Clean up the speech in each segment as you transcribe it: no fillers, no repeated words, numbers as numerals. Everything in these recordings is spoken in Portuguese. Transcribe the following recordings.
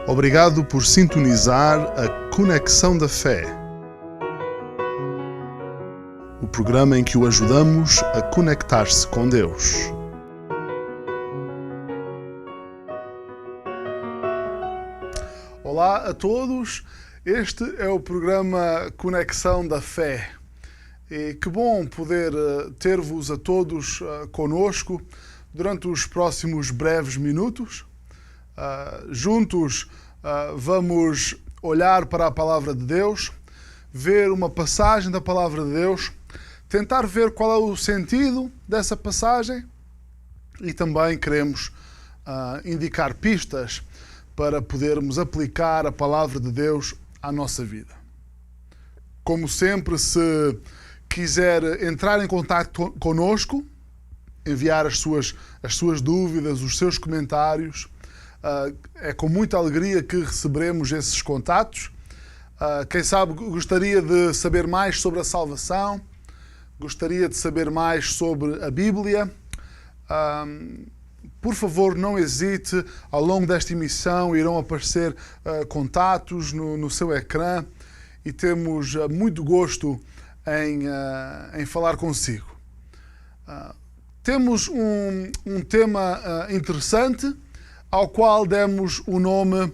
Obrigado por sintonizar a Conexão da Fé, o programa em que o ajudamos a conectar-se com Deus. Olá a todos, este é o programa Conexão da Fé. E que bom poder ter-vos a todos conosco durante os próximos breves minutos. Juntos vamos olhar para a Palavra de Deus, ver uma passagem da Palavra de Deus, tentar ver qual é o sentido dessa passagem e também queremos indicar pistas para podermos aplicar a Palavra de Deus à nossa vida. Como sempre, se quiser entrar em contato conosco, enviar as suas dúvidas, os seus comentários, é com muita alegria que receberemos esses contatos. Quem sabe gostaria de saber mais sobre a salvação, gostaria de saber mais sobre a Bíblia. Por favor, não hesite, ao longo desta emissão irão aparecer contatos no seu ecrã e temos muito gosto em falar consigo. Temos um tema interessante ao qual demos o nome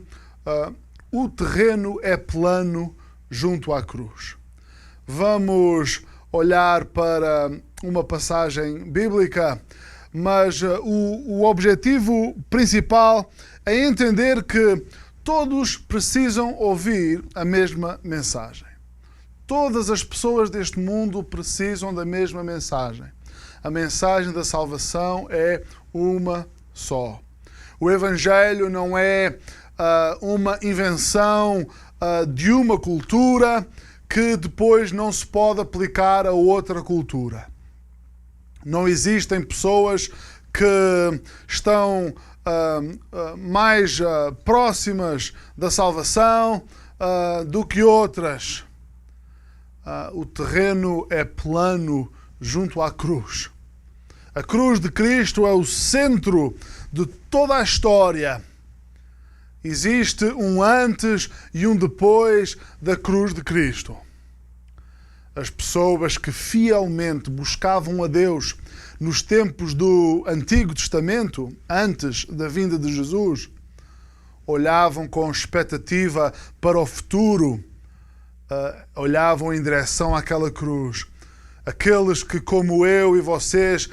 O Terreno é Plano junto à Cruz. Vamos olhar para uma passagem bíblica, mas o objetivo principal é entender que todos precisam ouvir a mesma mensagem. Todas as pessoas deste mundo precisam da mesma mensagem. A mensagem da salvação é uma só. O Evangelho não é uma invenção de uma cultura que depois não se pode aplicar a outra cultura. Não existem pessoas que estão mais próximas da salvação do que outras. O terreno é plano junto à cruz. A cruz de Cristo é o centro de toda a história. Existe um antes e um depois da cruz de Cristo. As pessoas que fielmente buscavam a Deus nos tempos do Antigo Testamento, antes da vinda de Jesus, olhavam com expectativa para o futuro, olhavam em direção àquela cruz. Aqueles que, como eu e vocês,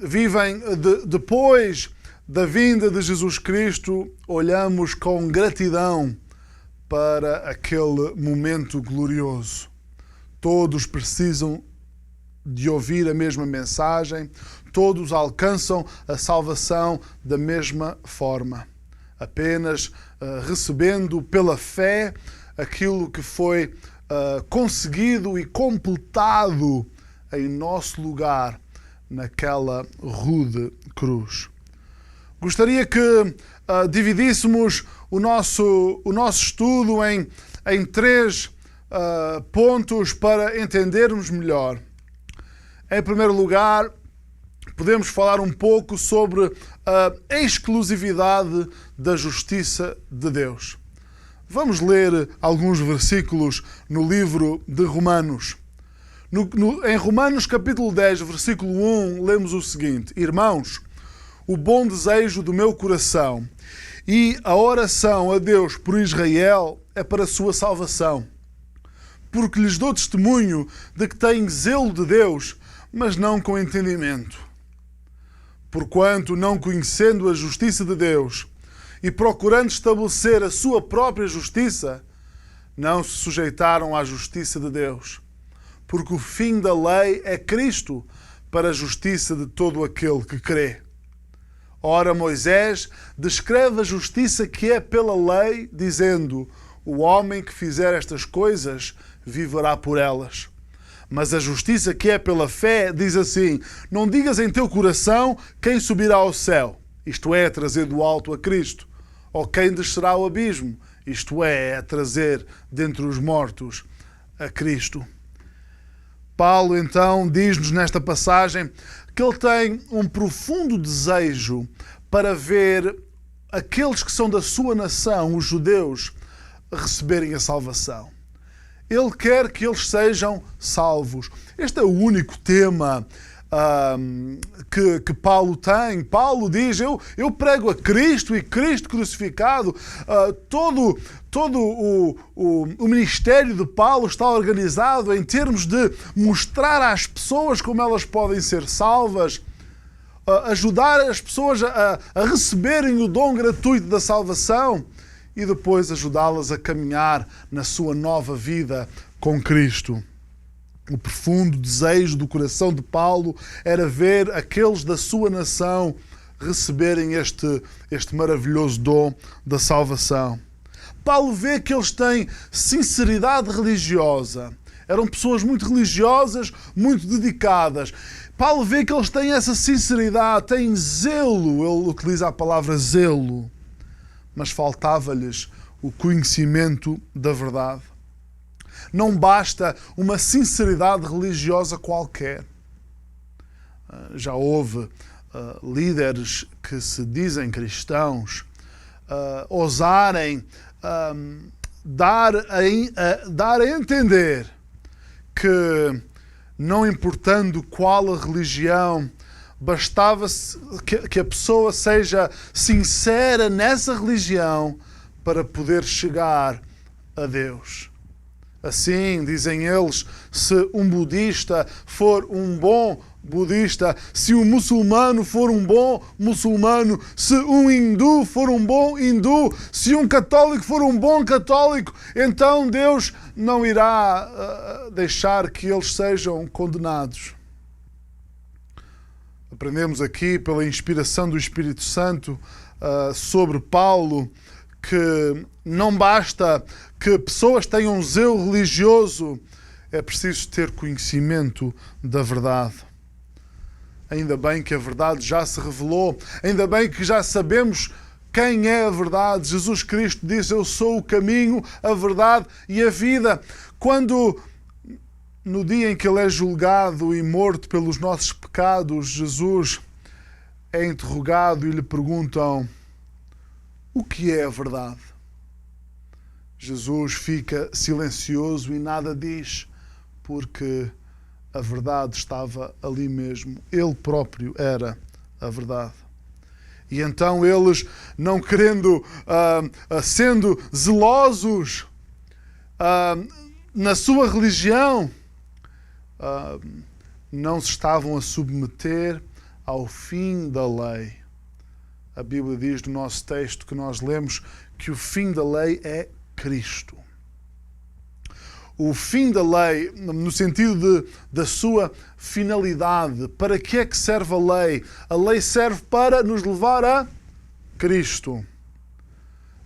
vivem depois da vinda de Jesus Cristo, olhamos com gratidão para aquele momento glorioso. Todos precisam de ouvir a mesma mensagem, todos alcançam a salvação da mesma forma, apenas recebendo pela fé aquilo que foi conseguido e completado em nosso lugar naquela rude cruz. Gostaria que dividíssemos o nosso estudo em três pontos para entendermos melhor. Em primeiro lugar, podemos falar um pouco sobre a exclusividade da justiça de Deus. Vamos ler alguns versículos no livro de Romanos. Em Romanos capítulo 10, versículo 1, lemos o seguinte: Irmãos, o bom desejo do meu coração e a oração a Deus por Israel é para a sua salvação. Porque lhes dou testemunho de que têm zelo de Deus, mas não com entendimento. Porquanto, não conhecendo a justiça de Deus e procurando estabelecer a sua própria justiça, não se sujeitaram à justiça de Deus. Porque o fim da lei é Cristo para a justiça de todo aquele que crê. Ora, Moisés descreve a justiça que é pela lei, dizendo: o homem que fizer estas coisas viverá por elas. Mas a justiça que é pela fé diz assim: não digas em teu coração quem subirá ao céu, isto é, a trazer do alto a Cristo, ou quem descerá ao abismo, isto é, a trazer dentre os mortos a Cristo. Paulo, então, diz-nos nesta passagem que ele tem um profundo desejo para ver aqueles que são da sua nação, os judeus, receberem a salvação. Ele quer que eles sejam salvos. Este é o único tema que Paulo tem. Paulo diz, eu prego a Cristo e Cristo crucificado. Todo o ministério de Paulo está organizado em termos de mostrar às pessoas como elas podem ser salvas, ajudar as pessoas a receberem o dom gratuito da salvação e depois ajudá-las a caminhar na sua nova vida com Cristo. O profundo desejo do coração de Paulo era ver aqueles da sua nação receberem este maravilhoso dom da salvação. Paulo vê que eles têm sinceridade religiosa. Eram pessoas muito religiosas, muito dedicadas. Paulo vê que eles têm essa sinceridade, têm zelo. Ele utiliza a palavra zelo. Mas faltava-lhes o conhecimento da verdade. Não basta uma sinceridade religiosa qualquer. Já houve líderes que se dizem cristãos ousarem dar a entender que, não importando qual a religião, bastava que a pessoa seja sincera nessa religião para poder chegar a Deus. Assim, dizem eles, se um budista for um bom budista, se um muçulmano for um bom muçulmano, se um hindu for um bom hindu, se um católico for um bom católico, então Deus não irá deixar que eles sejam condenados. Aprendemos aqui, pela inspiração do Espírito Santo, sobre Paulo, que não basta que pessoas tenham zelo religioso, é preciso ter conhecimento da verdade. Ainda bem que a verdade já se revelou, ainda bem que já sabemos quem é a verdade. Jesus Cristo disse, eu sou o caminho, a verdade e a vida. Quando, no dia em que Ele é julgado e morto pelos nossos pecados, Jesus é interrogado e lhe perguntam, o que é a verdade? Jesus fica silencioso e nada diz, porque a verdade estava ali mesmo. Ele próprio era a verdade. E então eles, não querendo, sendo zelosos na sua religião, não se estavam a submeter ao fim da lei. A Bíblia diz no nosso texto que nós lemos que o fim da lei é Cristo. O fim da lei, no sentido da sua finalidade. Para que é que serve a lei? A lei serve para nos levar a Cristo.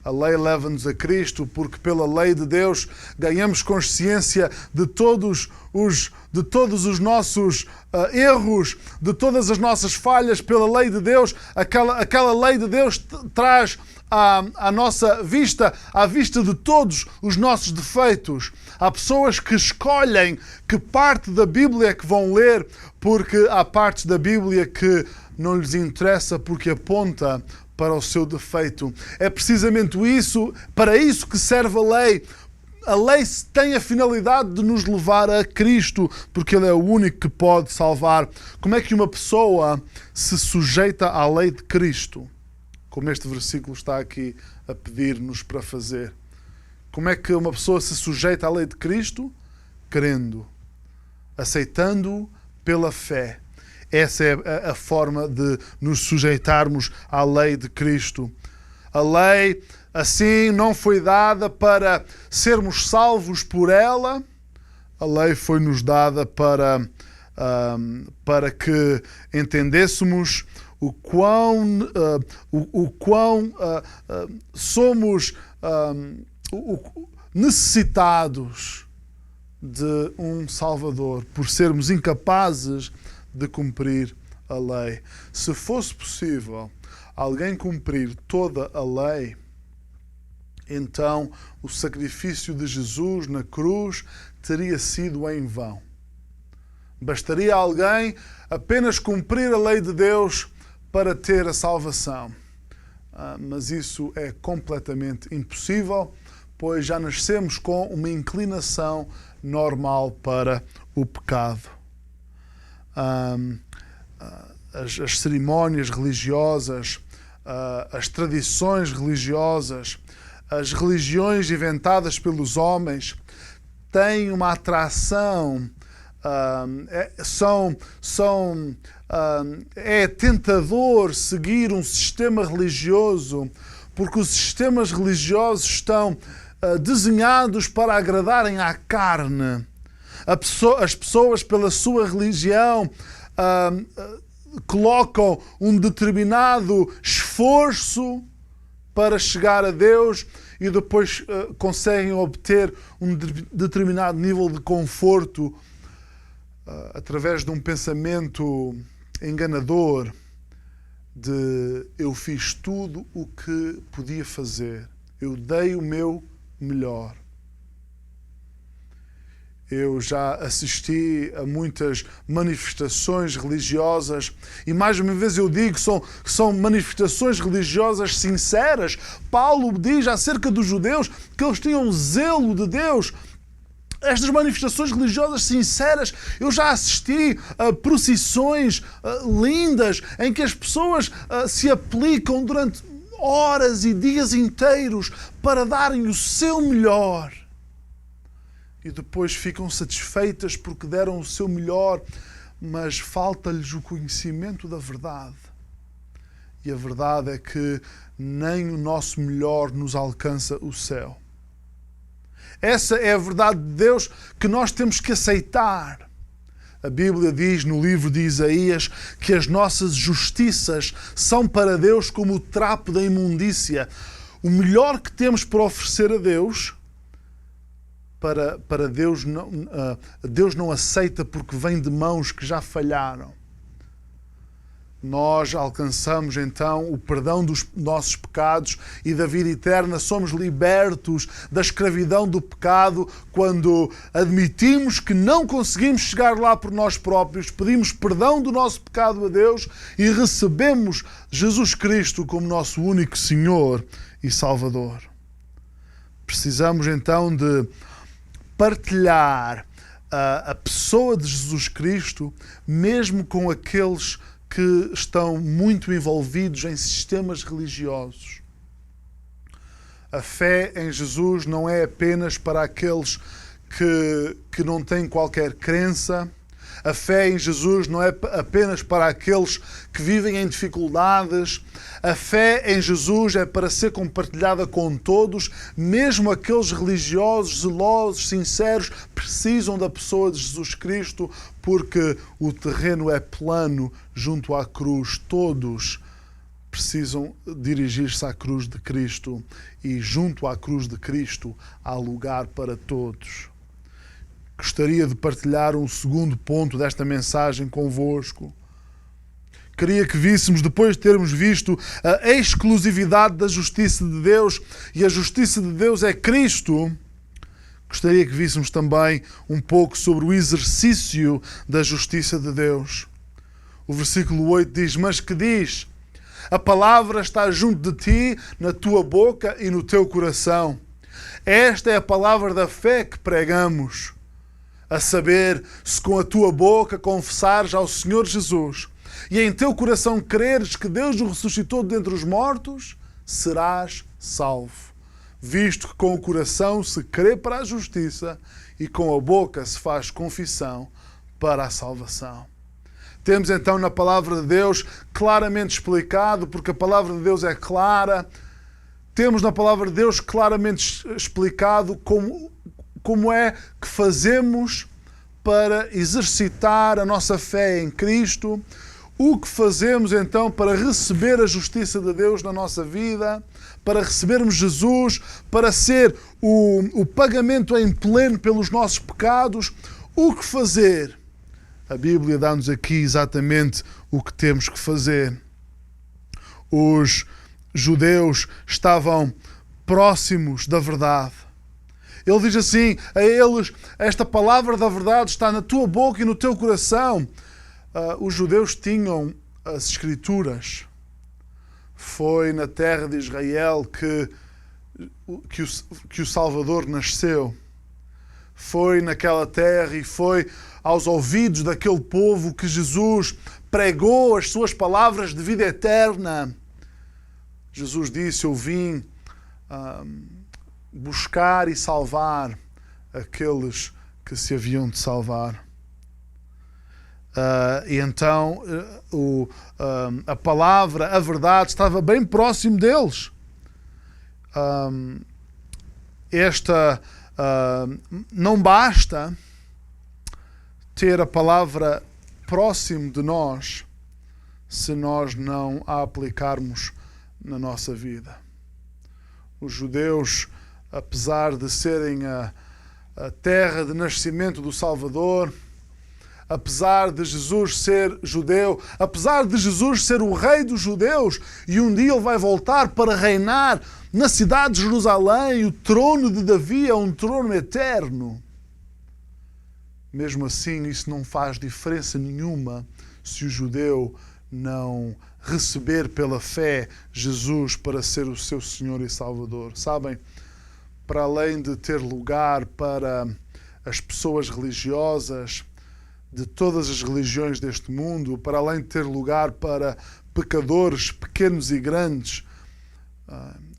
A lei leva-nos a Cristo porque pela lei de Deus ganhamos consciência de todos os nossos erros, de todas as nossas falhas. Pela lei de Deus, aquela lei de Deus traz à nossa vista, à vista de todos os nossos defeitos. Há pessoas que escolhem que parte da Bíblia é que vão ler, porque há partes da Bíblia que não lhes interessa porque aponta para o seu defeito. É precisamente isso, para isso que serve a lei. A lei tem a finalidade de nos levar a Cristo, porque Ele é o único que pode salvar. Como é que uma pessoa se sujeita à lei de Cristo? Como este versículo está aqui a pedir-nos para fazer. Como é que uma pessoa se sujeita à lei de Cristo? Crendo, aceitando-o pela fé. Essa é a forma de nos sujeitarmos à lei de Cristo. A lei, assim, não foi dada para sermos salvos por ela. A lei foi-nos dada para que entendêssemos o quão somos necessitados de um Salvador, por sermos incapazes de cumprir a lei. Se fosse possível alguém cumprir toda a lei, então o sacrifício de Jesus na cruz teria sido em vão. Bastaria alguém apenas cumprir a lei de Deus para ter a salvação. mas isso é completamente impossível, pois já nascemos com uma inclinação normal para o pecado. As cerimónias religiosas, as tradições religiosas, as religiões inventadas pelos homens têm uma atração, é tentador seguir um sistema religioso, porque os sistemas religiosos estão desenhados para agradarem à carne. As pessoas, pela sua religião, colocam um determinado esforço para chegar a Deus e depois conseguem obter um determinado nível de conforto através de um pensamento enganador de eu fiz tudo o que podia fazer, eu dei o meu melhor. Eu já assisti a muitas manifestações religiosas e mais uma vez eu digo que são manifestações religiosas sinceras. Paulo diz acerca dos judeus que eles tinham zelo de Deus. Estas manifestações religiosas sinceras, eu já assisti a procissões lindas em que as pessoas se aplicam durante horas e dias inteiros para darem o seu melhor. E depois ficam satisfeitas porque deram o seu melhor, mas falta-lhes o conhecimento da verdade. E a verdade é que nem o nosso melhor nos alcança o céu. Essa é a verdade de Deus que nós temos que aceitar. A Bíblia diz no livro de Isaías que as nossas justiças são para Deus como o trapo da imundícia. O melhor que temos para oferecer a Deus, para Deus não aceita porque vem de mãos que já falharam. Nós alcançamos então o perdão dos nossos pecados e da vida eterna. Somos libertos da escravidão do pecado quando admitimos que não conseguimos chegar lá por nós próprios, pedimos perdão do nosso pecado a Deus e recebemos Jesus Cristo como nosso único Senhor e Salvador. Precisamos então de partilhar a pessoa de Jesus Cristo, mesmo com aqueles que estão muito envolvidos em sistemas religiosos. A fé em Jesus não é apenas para aqueles que não têm qualquer crença. A fé em Jesus não é apenas para aqueles que vivem em dificuldades. A fé em Jesus é para ser compartilhada com todos, mesmo aqueles religiosos, zelosos, sinceros, precisam da pessoa de Jesus Cristo, porque o terreno é plano junto à cruz. Todos precisam dirigir-se à cruz de Cristo e junto à cruz de Cristo há lugar para todos. Gostaria de partilhar um segundo ponto desta mensagem convosco. Queria que víssemos, depois de termos visto a exclusividade da justiça de Deus, e a justiça de Deus é Cristo, gostaria que víssemos também um pouco sobre o exercício da justiça de Deus. O versículo 8 diz, mas que diz, a palavra está junto de ti, na tua boca e no teu coração. Esta é a palavra da fé que pregamos. A saber, se com a tua boca confessares ao Senhor Jesus e em teu coração creres que Deus o ressuscitou dentre os mortos, serás salvo. Visto que com o coração se crê para a justiça e com a boca se faz confissão para a salvação. Temos então na palavra de Deus claramente explicado, porque a palavra de Deus é clara, temos na palavra de Deus claramente explicado como é que fazemos para exercitar a nossa fé em Cristo, o que fazemos então para receber a justiça de Deus na nossa vida, para recebermos Jesus, para ser o pagamento em pleno pelos nossos pecados, o que fazer? A Bíblia dá-nos aqui exatamente o que temos que fazer. Os judeus estavam próximos da verdade. Ele diz assim a eles, esta palavra da verdade está na tua boca e no teu coração. Os judeus tinham as Escrituras. Foi na terra de Israel que o Salvador nasceu. Foi naquela terra e foi aos ouvidos daquele povo que Jesus pregou as suas palavras de vida eterna. Jesus disse: eu vim buscar e salvar aqueles que se haviam de salvar. E então a palavra, a verdade, estava bem próximo deles. Não basta ter a palavra próximo de nós se nós não a aplicarmos na nossa vida. Os judeus, apesar de serem a terra de nascimento do Salvador, apesar de Jesus ser judeu, apesar de Jesus ser o rei dos judeus, e um dia ele vai voltar para reinar na cidade de Jerusalém, o trono de Davi é um trono eterno. Mesmo assim, isso não faz diferença nenhuma se o judeu não receber pela fé Jesus para ser o seu Senhor e Salvador. Sabem, para além de ter lugar para as pessoas religiosas de todas as religiões deste mundo, para além de ter lugar para pecadores pequenos e grandes,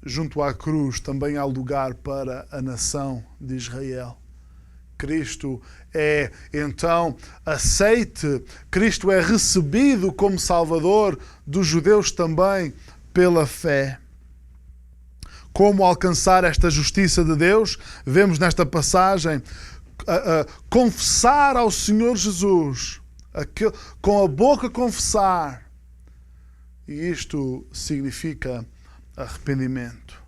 junto à cruz também há lugar para a nação de Israel. Cristo é então aceite, Cristo é recebido como Salvador dos judeus também pela fé. Como alcançar esta justiça de Deus? Vemos nesta passagem confessar ao Senhor Jesus, com a boca confessar, e isto significa arrependimento.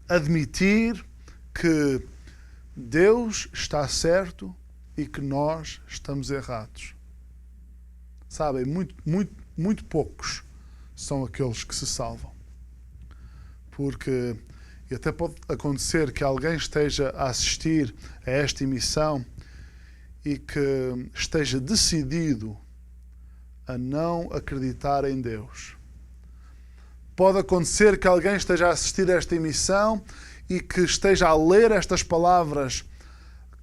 Admitir que Deus está certo e que nós estamos errados. Sabem, muito poucos são aqueles que se salvam. Porque e até pode acontecer que alguém esteja a assistir a esta emissão e que esteja decidido a não acreditar em Deus. Pode acontecer que alguém esteja a assistir a esta emissão e que esteja a ler estas palavras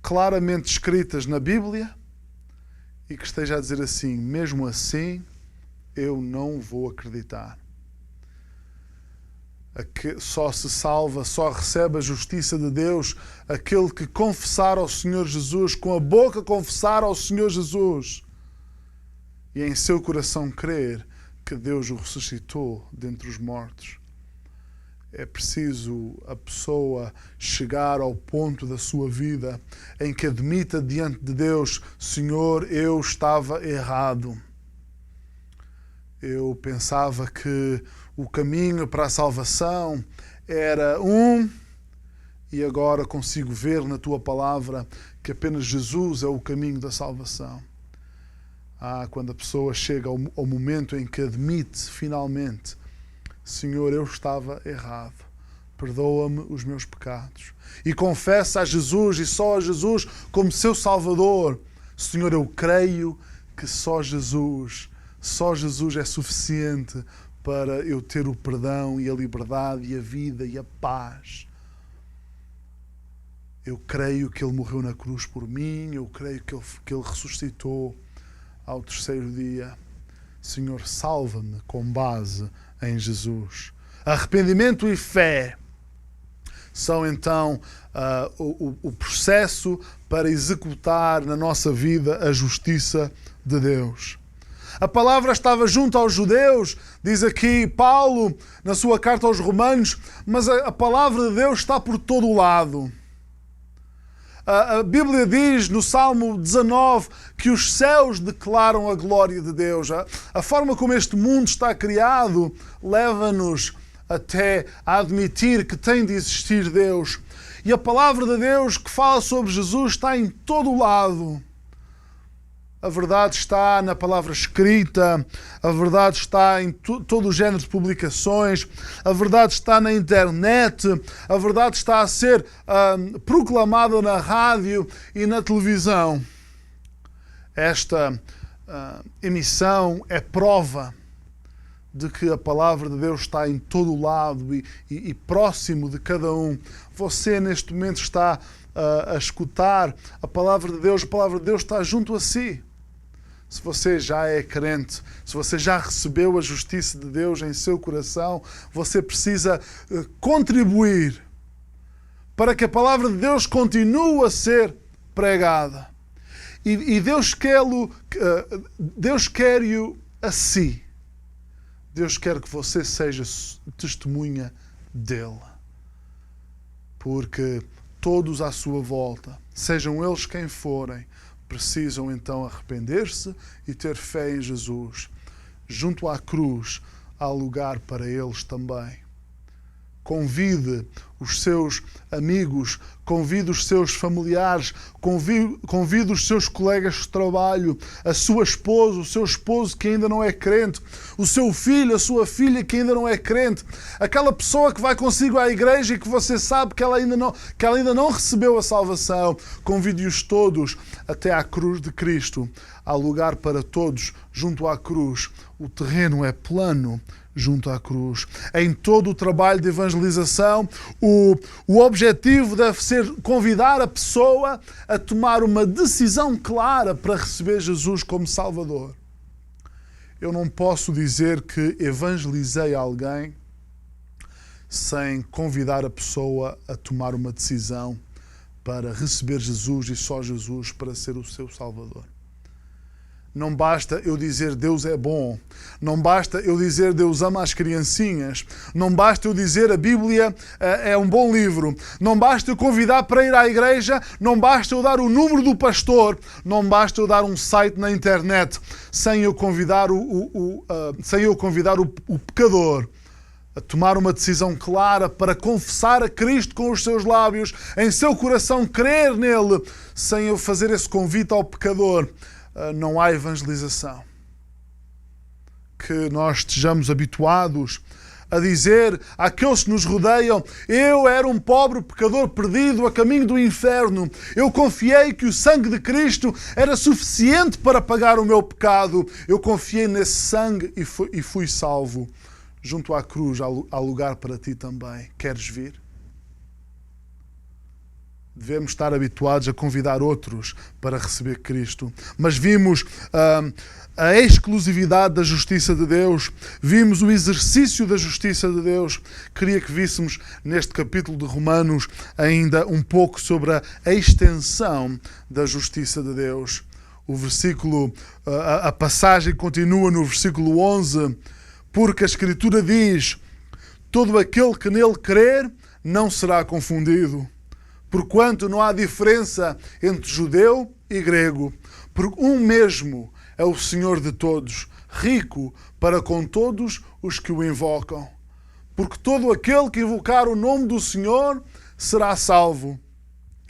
claramente escritas na Bíblia e que esteja a dizer assim: mesmo assim, eu não vou acreditar. Só se salva, só recebe a justiça de Deus aquele que confessar ao Senhor Jesus, com a boca confessar ao Senhor Jesus e em seu coração crer que Deus o ressuscitou dentre os mortos. É preciso a pessoa chegar ao ponto da sua vida em que admita diante de Deus: Senhor, eu estava errado. Eu pensava que o caminho para a salvação era e agora consigo ver na tua palavra que apenas Jesus é o caminho da salvação. Quando a pessoa chega ao momento em que admite finalmente: Senhor, eu estava errado, perdoa-me os meus pecados, e confessa a Jesus e só a Jesus como seu Salvador. Senhor, eu creio que só Jesus é suficiente para eu ter o perdão e a liberdade e a vida e a paz. Eu creio que Ele morreu na cruz por mim, eu creio que Ele ressuscitou ao terceiro dia. Senhor, salva-me com base em Jesus. Arrependimento e fé são então o processo para executar na nossa vida a justiça de Deus. A palavra estava junto aos judeus, diz aqui Paulo na sua carta aos Romanos, mas a palavra de Deus está por todo o lado. A Bíblia diz no Salmo 19 que os céus declaram a glória de Deus. A forma como este mundo está criado leva-nos até a admitir que tem de existir Deus. E a palavra de Deus que fala sobre Jesus está em todo o lado. A verdade está na palavra escrita, a verdade está em todo o género de publicações, a verdade está na internet, a verdade está a ser proclamada na rádio e na televisão. Esta emissão é prova de que a palavra de Deus está em todo o lado e próximo de cada um. Você neste momento está a escutar a palavra de Deus está junto a si. Se você já é crente, se você já recebeu a justiça de Deus em seu coração, você precisa contribuir para que a palavra de Deus continue a ser pregada. E Deus quer-o a si. Deus quer que você seja testemunha dele. Porque todos à sua volta, sejam eles quem forem, precisam então arrepender-se e ter fé em Jesus. Junto à cruz há lugar para eles também. Convide os seus amigos, convide os seus familiares, convide os seus colegas de trabalho, a sua esposa, o seu esposo que ainda não é crente, o seu filho, a sua filha que ainda não é crente, aquela pessoa que vai consigo à igreja e que você sabe que ela ainda não recebeu a salvação. Convide-os todos até à cruz de Cristo. Há lugar para todos junto à cruz. O terreno é plano junto à cruz. Em todo o trabalho de evangelização, o objetivo deve ser convidar a pessoa a tomar uma decisão clara para receber Jesus como Salvador. Eu não posso dizer que evangelizei alguém sem convidar a pessoa a tomar uma decisão para receber Jesus e só Jesus para ser o seu Salvador. Não basta eu dizer Deus é bom, não basta eu dizer Deus ama as criancinhas, não basta eu dizer a Bíblia é um bom livro, não basta eu convidar para ir à igreja, não basta eu dar o número do pastor, não basta eu dar um site na internet, sem eu convidar o pecador a tomar uma decisão clara para confessar a Cristo com os seus lábios, em seu coração crer nele, sem eu fazer esse convite ao pecador. Não há evangelização. Que nós estejamos habituados a dizer àqueles que nos rodeiam: eu era um pobre pecador perdido a caminho do inferno. Eu confiei que o sangue de Cristo era suficiente para pagar o meu pecado. Eu confiei nesse sangue e fui salvo. Junto à cruz há lugar para ti também. Queres vir? Devemos estar habituados a convidar outros para receber Cristo. Mas vimos a exclusividade da justiça de Deus. Vimos o exercício da justiça de Deus. Queria que víssemos neste capítulo de Romanos ainda um pouco sobre a extensão da justiça de Deus. A passagem continua no versículo 11, porque a Escritura diz: todo aquele que nele crer não será confundido. Porquanto não há diferença entre judeu e grego, porque um mesmo é o Senhor de todos, rico para com todos os que o invocam. Porque todo aquele que invocar o nome do Senhor será salvo.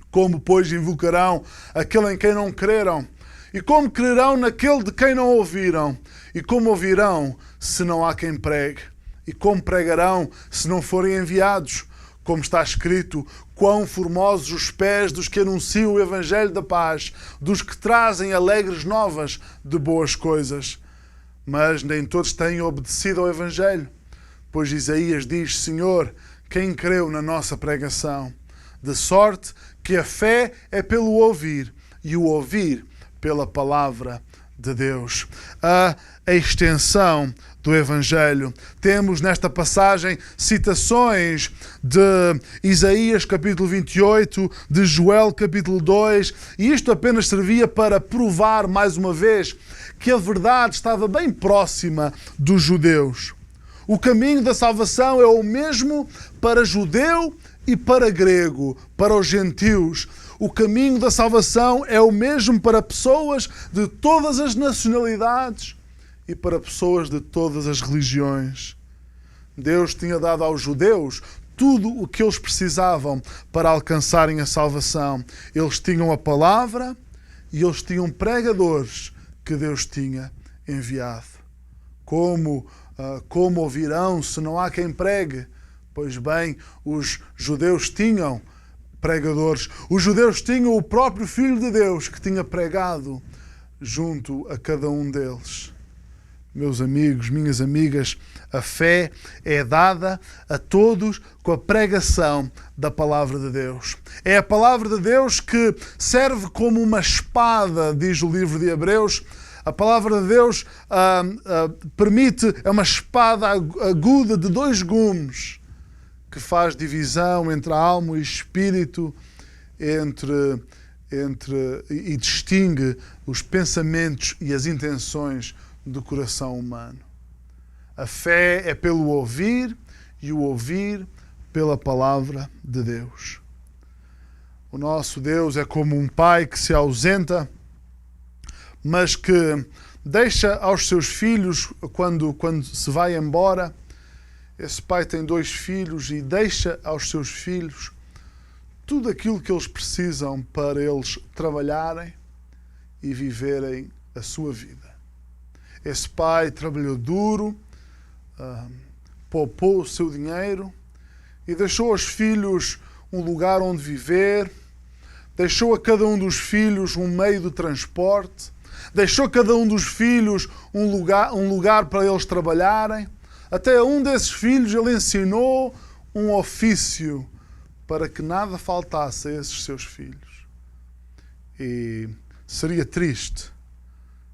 Como, pois, invocarão aquele em quem não creram? E como crerão naquele de quem não ouviram? E como ouvirão se não há quem pregue? E como pregarão se não forem enviados? Como está escrito: quão formosos os pés dos que anunciam o Evangelho da paz, dos que trazem alegres novas de boas coisas. Mas nem todos têm obedecido ao Evangelho. Pois Isaías diz: Senhor, quem creu na nossa pregação? De sorte que a fé é pelo ouvir, e o ouvir pela palavra de Deus. A extensão do Evangelho. Temos nesta passagem citações de Isaías capítulo 28, de Joel capítulo 2, e isto apenas servia para provar mais uma vez que a verdade estava bem próxima dos judeus. O caminho da salvação é o mesmo para judeu e para grego, para os gentios. O caminho da salvação é o mesmo para pessoas de todas as nacionalidades e para pessoas de todas as religiões. Deus tinha dado aos judeus tudo o que eles precisavam para alcançarem a salvação. Eles tinham a palavra e eles tinham pregadores que Deus tinha enviado. Como ouvirão se não há quem pregue? Pois bem, os judeus tinham pregadores. Os judeus tinham o próprio Filho de Deus que tinha pregado junto a cada um deles. Meus amigos, minhas amigas, a fé é dada a todos com a pregação da Palavra de Deus. É a Palavra de Deus que serve como uma espada, diz o livro de Hebreus. A Palavra de Deus é uma espada aguda de 2 gumes que faz divisão entre a alma e espírito, e distingue os pensamentos e as intenções do coração humano. A fé é pelo ouvir e o ouvir pela palavra de Deus. O nosso Deus é como um pai que se ausenta, mas que deixa aos seus filhos, quando se vai embora, esse pai tem 2 filhos e deixa aos seus filhos tudo aquilo que eles precisam para eles trabalharem e viverem a sua vida. Esse pai trabalhou duro, poupou o seu dinheiro e deixou aos filhos um lugar onde viver, deixou a cada um dos filhos um meio de transporte, deixou a cada um dos filhos um lugar para eles trabalharem. Até a um desses filhos ele ensinou um ofício para que nada faltasse a esses seus filhos. E seria triste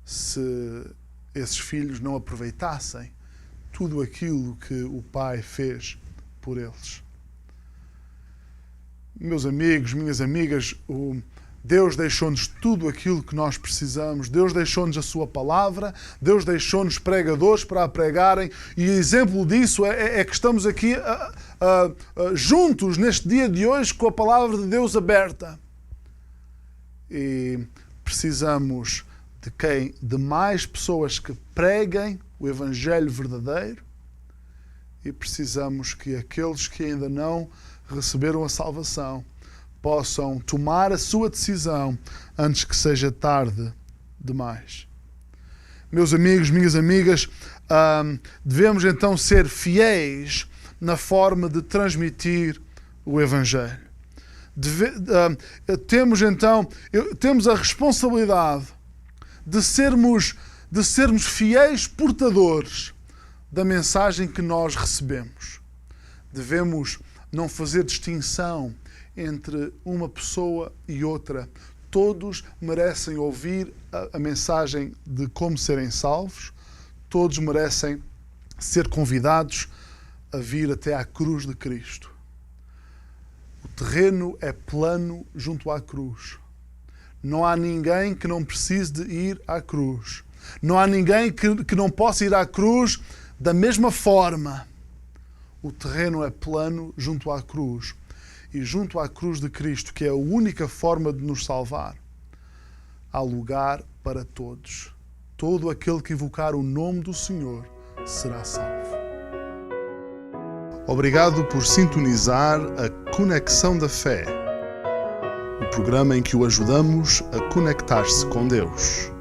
se esses filhos não aproveitassem tudo aquilo que o pai fez por eles. Meus amigos, minhas amigas, Deus deixou-nos tudo aquilo que nós precisamos. Deus deixou-nos a sua palavra. Deus deixou-nos pregadores para a pregarem. E exemplo disso é que estamos aqui juntos neste dia de hoje com a palavra de Deus aberta. E precisamos de mais pessoas que preguem o Evangelho verdadeiro, e precisamos que aqueles que ainda não receberam a salvação possam tomar a sua decisão antes que seja tarde demais. Meus amigos, minhas amigas, devemos então ser fiéis na forma de transmitir o Evangelho. Temos a responsabilidade de sermos fiéis portadores da mensagem que nós recebemos. Devemos não fazer distinção entre uma pessoa e outra. Todos merecem ouvir a mensagem de como serem salvos. Todos merecem ser convidados a vir até à cruz de Cristo. O terreno é plano junto à cruz. Não há ninguém que não precise de ir à cruz. Não há ninguém que não possa ir à cruz da mesma forma. O terreno é plano junto à cruz. E junto à cruz de Cristo, que é a única forma de nos salvar, há lugar para todos. Todo aquele que invocar o nome do Senhor será salvo. Obrigado por sintonizar a Conexão da Fé, o programa em que o ajudamos a conectar-se com Deus.